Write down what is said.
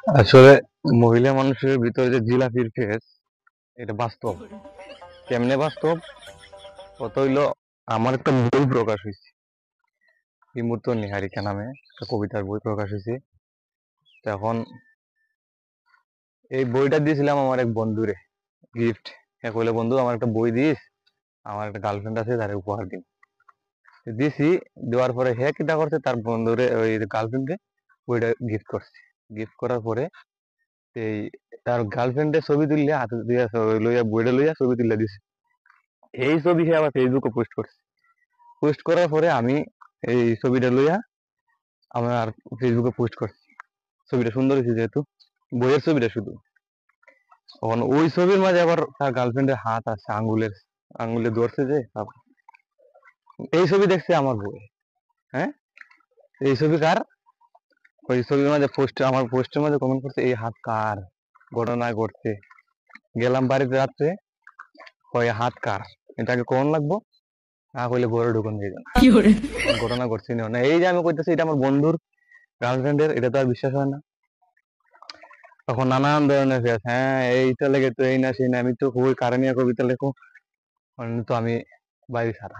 আসলে মহিলা মানুষের ভিতরে যে জিলাপির ফেস, এটা বাস্তব। কেমনে বাস্তব? কত হইলো, আমার একটা বই প্রকাশ হয়েছে, বিমূর্ত নিহারিকা নামে একটা কবিতার বই প্রকাশ হয়েছে। তো এখন এই বইটা দিয়েছিলাম আমার এক বন্ধুরে গিফট। হ্যাঁ, কইলে বন্ধু আমার একটা বই দিস, আমার একটা গার্লফ্রেন্ড আছে, তারে উপহার দিন। তো দিছি, দেওয়ার পরে হ্যাঁ কিটা করছে, তার বন্ধুরে ওই গার্লফ্রেন্ডে বইটা গিফট করছে। গিফট করার পরে এই তার গার্লফ্রেন্ডের ছবি তুললে হাতে দিয়ে লইয়া বইটা লইয়া ছবি তুলে দিছে। এই ছবি সে আবার ফেসবুকে পোস্ট করছে। পোস্ট করার পরে আমি এই ছবিটা লইয়া আমার ফেসবুকে পোস্ট করছি। ছবিটা সুন্দর হয়েছে যেহেতু, বইয়ের ছবিটা শুধু। তখন ওই ছবির মাঝে আবার তার গার্লফ্রেন্ডের হাত আছে, আঙ্গুলে ধরছে যে এই ছবি দেখছে আমার বই। হ্যাঁ, এই ছবি কার? ওই ছবির মাঝে পোস্ট, আমার পোস্টের মাঝে কমেন্ট করছে এই হাত কার, ঘটনা ঘটছে। গেলাম বাড়িতে রাত্রে, ওই হাত কার, এটাকে কোন লাগবো না কইলে ঘরে ঢুকুন যাইবে না। ঘটনা ঘটছে না, এই যে আমি কইতেছি এটা আমার বন্ধুর গার্লফ্রেন্ডের, এটা তো আর বিশ্বাস হয় না। তখন নানান ধরনের ফেস, হ্যাঁ এইটা লেগে তো এই না সেই না, আমি তো ওই কারণে কবিতা লেখো, মানে তো আমি বাইরে ছাড়া।